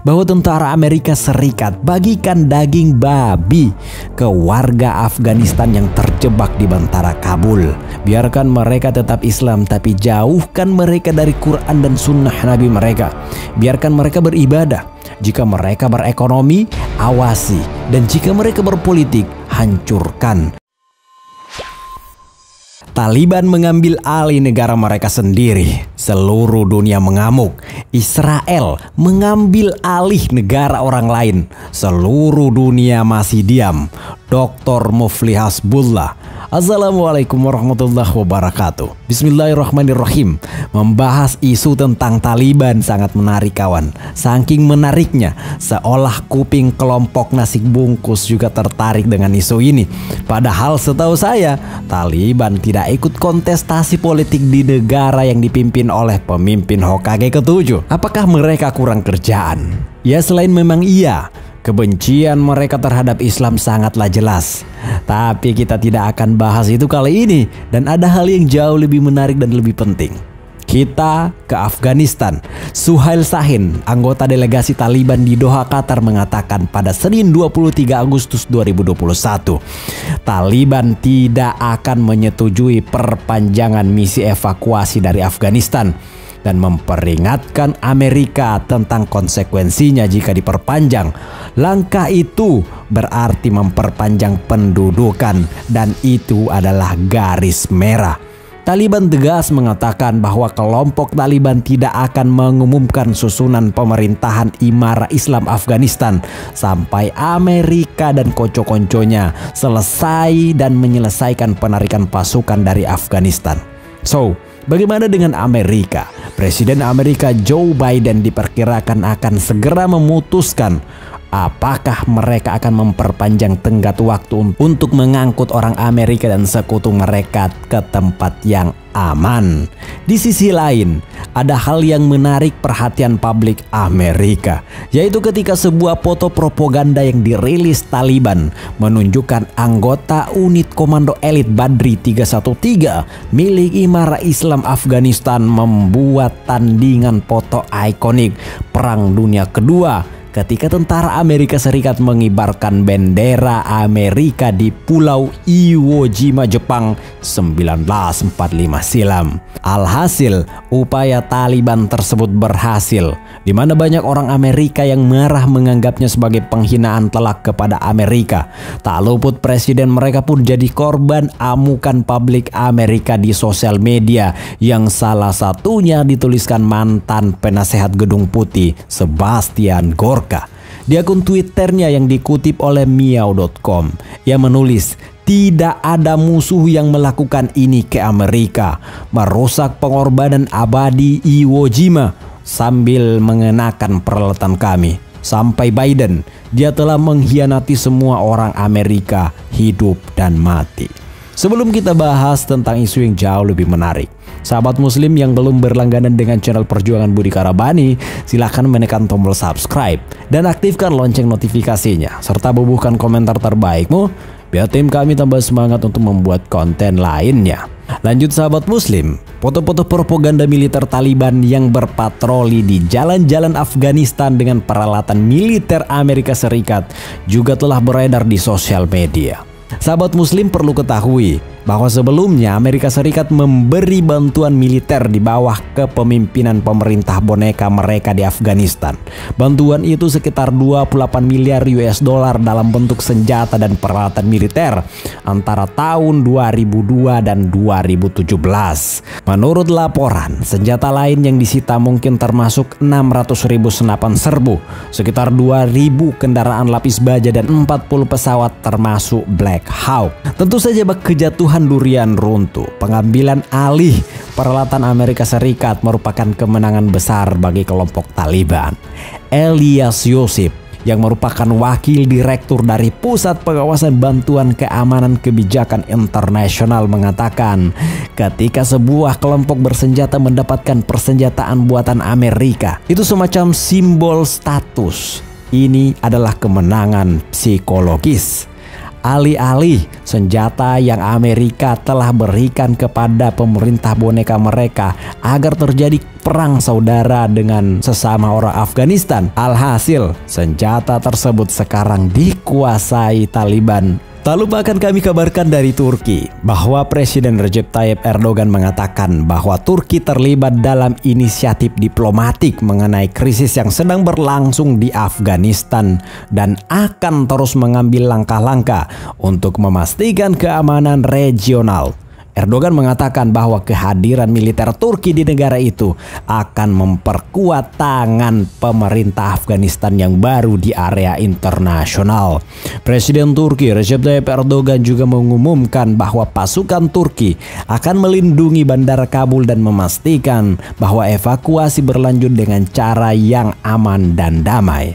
bahwa tentara Amerika Serikat bagikan daging babi ke warga Afghanistan yang terjebak di bantara Kabul. Biarkan mereka tetap Islam, tapi jauhkan mereka dari Quran dan sunnah Nabi mereka. Biarkan mereka beribadah. Jika mereka berekonomi, awasi. Dan jika mereka berpolitik, hancurkan. Taliban mengambil alih negara mereka sendiri. Seluruh dunia mengamuk. Israel mengambil alih negara orang lain. Seluruh dunia masih diam. Dr. Mufli Hasbullah. Assalamualaikum warahmatullahi wabarakatuh. Bismillahirrahmanirrahim. Membahas isu tentang Taliban sangat menarik kawan. Saking menariknya, seolah kuping kelompok nasi bungkus juga tertarik dengan isu ini. Padahal setahu saya, Taliban tidak ikut kontestasi politik di negara yang dipimpin oleh pemimpin Hokage ke-7. Apakah mereka kurang kerjaan? Ya, selain memang iya, kebencian mereka terhadap Islam sangatlah jelas. Tapi kita tidak akan bahas itu kali ini. Dan ada hal yang jauh lebih menarik dan lebih penting. Kita ke Afghanistan. Suhail Sahin, anggota delegasi Taliban di Doha, Qatar, mengatakan pada Senin 23 Agustus 2021, Taliban tidak akan menyetujui perpanjangan misi evakuasi dari Afghanistan dan memperingatkan Amerika tentang konsekuensinya jika diperpanjang. Langkah itu berarti memperpanjang pendudukan dan itu adalah garis merah. Taliban tegas mengatakan bahwa kelompok Taliban tidak akan mengumumkan susunan pemerintahan Imara Islam Afghanistan sampai Amerika dan konco-konconya selesai dan menyelesaikan penarikan pasukan dari Afghanistan. So, bagaimana dengan Amerika? Presiden Amerika Joe Biden diperkirakan akan segera memutuskan apakah mereka akan memperpanjang tenggat waktu untuk mengangkut orang Amerika dan sekutu mereka ke tempat yang aman. Di sisi lain, ada hal yang menarik perhatian publik Amerika, yaitu ketika sebuah foto propaganda yang dirilis Taliban menunjukkan anggota unit komando elit Badri 313 milik Imara Islam Afghanistan membuat tandingan foto ikonik Perang Dunia Kedua ketika tentara Amerika Serikat mengibarkan bendera Amerika di Pulau Iwo Jima, Jepang 1945 silam. Alhasil, upaya Taliban tersebut berhasil, di mana banyak orang Amerika yang marah menganggapnya sebagai penghinaan telak kepada Amerika. Tak luput presiden mereka pun jadi korban amukan publik Amerika di sosial media, yang salah satunya dituliskan mantan penasehat Gedung Putih Sebastian Gorka. Di akun Twitternya yang dikutip oleh Miao.com, ia menulis, "Tidak ada musuh yang melakukan ini ke Amerika, merusak pengorbanan abadi Iwo Jima sambil mengenakan peralatan kami. Sampai Biden, dia telah mengkhianati semua orang Amerika, hidup dan mati." Sebelum kita bahas tentang isu yang jauh lebih menarik, sahabat muslim yang belum berlangganan dengan channel Perjuangan Budi Karabani, silahkan menekan tombol subscribe dan aktifkan lonceng notifikasinya, serta bubuhkan komentar terbaikmu biar tim kami tambah semangat untuk membuat konten lainnya. Lanjut sahabat muslim, foto-foto propaganda militer Taliban yang berpatroli di jalan-jalan Afghanistan dengan peralatan militer Amerika Serikat juga telah beredar di sosial media. Sahabat muslim perlu ketahui bahwa sebelumnya Amerika Serikat memberi bantuan militer di bawah kepemimpinan pemerintah boneka mereka di Afghanistan. Bantuan itu sekitar 28 miliar US dollar dalam bentuk senjata dan peralatan militer antara tahun 2002 dan 2017. Menurut laporan, senjata lain yang disita mungkin termasuk 600.000 senapan serbu, sekitar 2.000 kendaraan lapis baja dan 40 pesawat termasuk Black Hawk. Tentu saja kejatuhan durian runtuh, pengambilan alih peralatan Amerika Serikat merupakan kemenangan besar bagi kelompok Taliban. Elias Yosef, yang merupakan wakil direktur dari Pusat Pengawasan Bantuan Keamanan Kebijakan Internasional, mengatakan ketika sebuah kelompok bersenjata mendapatkan persenjataan buatan Amerika, itu semacam simbol status. Ini adalah kemenangan psikologis. Alih-alih senjata yang Amerika telah berikan kepada pemerintah boneka mereka agar terjadi perang saudara dengan sesama orang Afghanistan. Alhasil, senjata tersebut sekarang dikuasai Taliban. Tak lupa akan kami kabarkan dari Turki bahwa Presiden Recep Tayyip Erdogan mengatakan bahwa Turki terlibat dalam inisiatif diplomatik mengenai krisis yang sedang berlangsung di Afghanistan dan akan terus mengambil langkah-langkah untuk memastikan keamanan regional. Erdogan mengatakan bahwa kehadiran militer Turki di negara itu akan memperkuat tangan pemerintah Afghanistan yang baru di area internasional. Presiden Turki Recep Tayyip Erdogan juga mengumumkan bahwa pasukan Turki akan melindungi bandara Kabul dan memastikan bahwa evakuasi berlanjut dengan cara yang aman dan damai.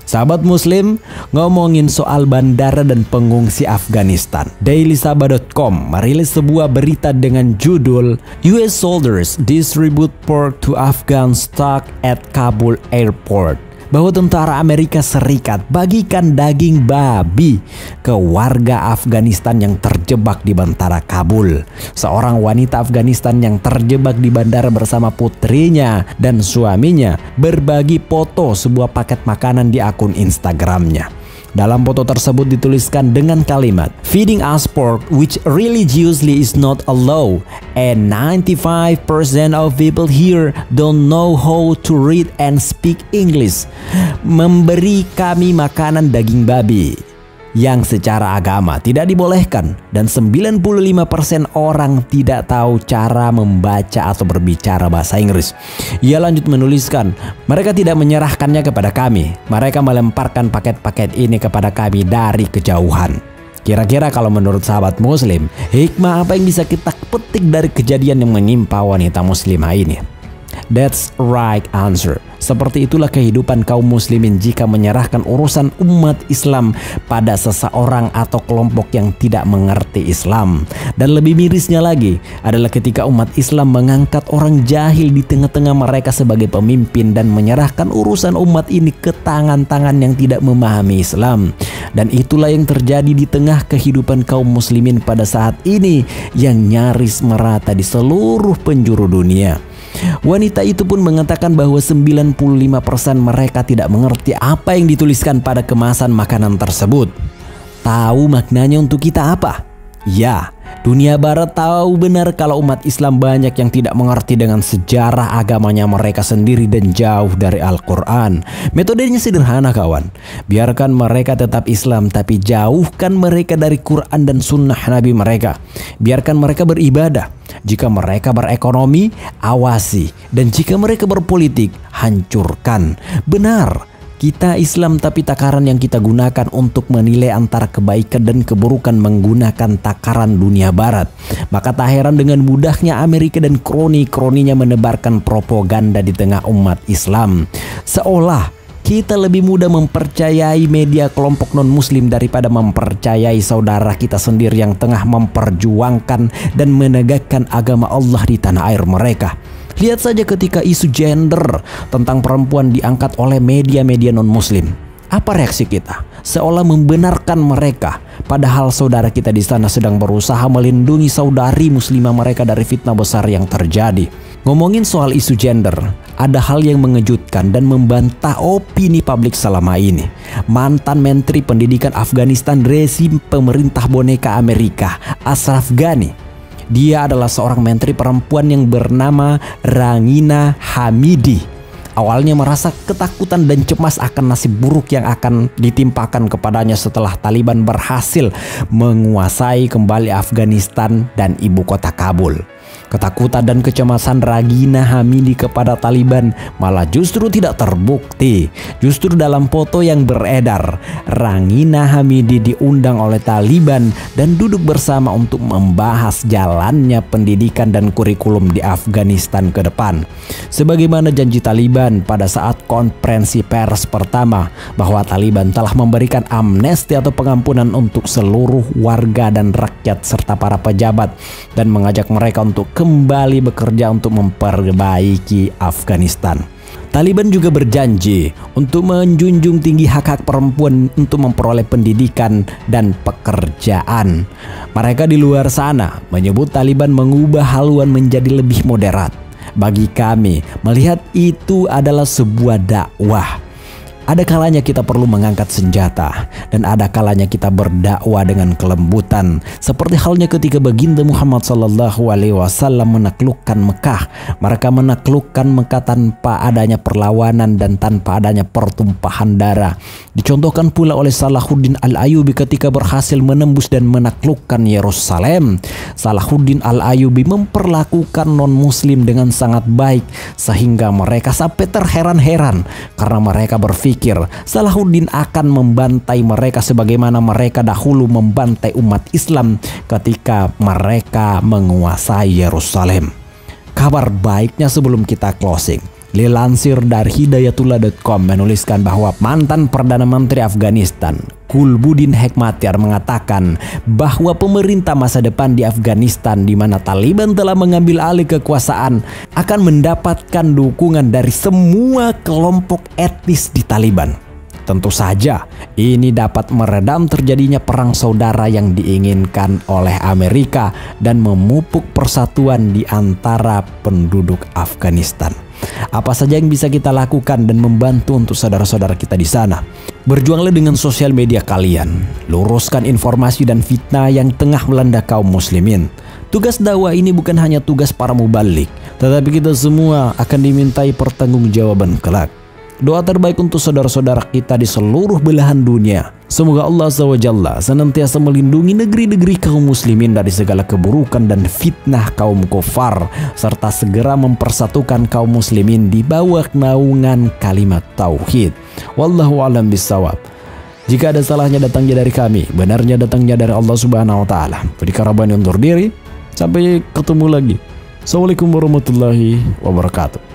Sahabat Muslim, ngomongin soal bandara dan pengungsi Afghanistan, dailysabah.com merilis sebuah berita dengan judul US Soldiers Distribute Pork to Afghan Stuck at Kabul Airport, bahwa tentara Amerika Serikat bagikan daging babi ke warga Afghanistan yang terjebak di bandara Kabul. Seorang wanita Afghanistan yang terjebak di bandara bersama putrinya dan suaminya berbagi foto sebuah paket makanan di akun Instagramnya. Dalam foto tersebut dituliskan dengan kalimat, "Feeding us pork which religiously is not allowed, and 95% of people here don't know how to read and speak English." Memberi kami makanan daging babi yang secara agama tidak dibolehkan, dan 95% orang tidak tahu cara membaca atau berbicara bahasa Inggris. Ia lanjut menuliskan, mereka tidak menyerahkannya kepada kami, mereka melemparkan paket-paket ini kepada kami dari kejauhan. Kira-kira kalau menurut sahabat Muslim, hikmah apa yang bisa kita petik dari kejadian yang menimpa wanita muslimah ini? That's right answer. Seperti itulah kehidupan kaum muslimin jika menyerahkan urusan umat Islam pada seseorang atau kelompok yang tidak mengerti Islam. Dan lebih mirisnya lagi adalah ketika umat Islam mengangkat orang jahil di tengah-tengah mereka sebagai pemimpin dan menyerahkan urusan umat ini ke tangan-tangan yang tidak memahami Islam. Dan itulah yang terjadi di tengah kehidupan kaum muslimin pada saat ini yang nyaris merata di seluruh penjuru dunia. Wanita itu pun mengatakan bahwa 95% mereka tidak mengerti apa yang dituliskan pada kemasan makanan tersebut. Tahu maknanya untuk kita apa? Ya, dunia barat tahu benar kalau umat Islam banyak yang tidak mengerti dengan sejarah agamanya mereka sendiri dan jauh dari Al-Quran. Metodenya sederhana kawan. Biarkan mereka tetap Islam tapi jauhkan mereka dari Quran dan sunnah Nabi mereka. Biarkan mereka beribadah. Jika mereka berekonomi, awasi. Dan jika mereka berpolitik, hancurkan. Benar, kita Islam tapi takaran yang kita gunakan untuk menilai antara kebaikan dan keburukan menggunakan takaran dunia barat. Maka tak heran dengan mudahnya Amerika dan kroni-kroninya menebarkan propaganda di tengah umat Islam. Seolah kita lebih mudah mempercayai media kelompok non-muslim daripada mempercayai saudara kita sendiri yang tengah memperjuangkan dan menegakkan agama Allah di tanah air mereka. Lihat saja ketika isu gender tentang perempuan diangkat oleh media-media non-muslim. Apa reaksi kita? Seolah membenarkan mereka, padahal saudara kita di sana sedang berusaha melindungi saudari muslimah mereka dari fitnah besar yang terjadi. Ngomongin soal isu gender, ada hal yang mengejutkan dan membantah opini publik selama ini. Mantan Menteri Pendidikan Afghanistan rezim pemerintah boneka Amerika, Ashraf Ghani. Dia adalah seorang menteri perempuan yang bernama Rangina Hamidi. Awalnya merasa ketakutan dan cemas akan nasib buruk yang akan ditimpakan kepadanya setelah Taliban berhasil menguasai kembali Afghanistan dan ibu kota Kabul. Ketakutan dan kecemasan Rangina Hamidi kepada Taliban malah justru tidak terbukti. Justru dalam foto yang beredar, Rangina Hamidi diundang oleh Taliban dan duduk bersama untuk membahas jalannya pendidikan dan kurikulum di Afghanistan ke depan. Sebagaimana janji Taliban pada saat konferensi pers pertama bahwa Taliban telah memberikan amnesti atau pengampunan untuk seluruh warga dan rakyat serta para pejabat dan mengajak mereka untuk kembali bekerja untuk memperbaiki Afghanistan. Taliban juga berjanji untuk menjunjung tinggi hak-hak perempuan untuk memperoleh pendidikan dan pekerjaan. Mereka di luar sana menyebut Taliban mengubah haluan menjadi lebih moderat. Bagi kami, melihat itu adalah sebuah dakwah. Ada kalanya kita perlu mengangkat senjata, dan ada kalanya kita berdakwah dengan kelembutan, seperti halnya ketika baginda Muhammad SAW menaklukkan Mekah. Mereka menaklukkan Mekah tanpa adanya perlawanan dan tanpa adanya pertumpahan darah. Dicontohkan pula oleh Salahuddin Al-Ayyubi ketika berhasil menembus dan menaklukkan Yerusalem. Salahuddin Al-Ayyubi memperlakukan non-muslim dengan sangat baik, sehingga mereka sampai terheran-heran karena mereka berpikir Salahuddin akan membantai mereka sebagaimana mereka dahulu membantai umat Islam ketika mereka menguasai Yerusalem. Kabar baiknya sebelum kita closing, dilansir dari hidayatullah.com menuliskan bahwa mantan Perdana Menteri Afghanistan Gulbuddin Hekmatyar mengatakan bahwa pemerintah masa depan di Afghanistan di mana Taliban telah mengambil alih kekuasaan akan mendapatkan dukungan dari semua kelompok etnis di Taliban. Tentu saja ini dapat meredam terjadinya perang saudara yang diinginkan oleh Amerika dan memupuk persatuan di antara penduduk Afghanistan. Apa saja yang bisa kita lakukan dan membantu untuk saudara-saudara kita di sana? Berjuanglah dengan sosial media kalian. Luruskan informasi dan fitnah yang tengah melanda kaum muslimin. Tugas dakwah ini bukan hanya tugas para mubalik, tetapi kita semua akan dimintai pertanggungjawaban kelak. Doa terbaik untuk saudara-saudara kita di seluruh belahan dunia. Semoga Allah SWT senantiasa melindungi negeri-negeri kaum muslimin dari segala keburukan dan fitnah kaum kufar, serta segera mempersatukan kaum muslimin di bawah naungan kalimat tauhid. Wallahu a'lam bishawab. Jika ada salahnya datangnya dari kami, benarnya datangnya dari Allah Subhanahu wa taala. Budi Karabani undur diri. Sampai ketemu lagi. Assalamualaikum warahmatullahi wabarakatuh.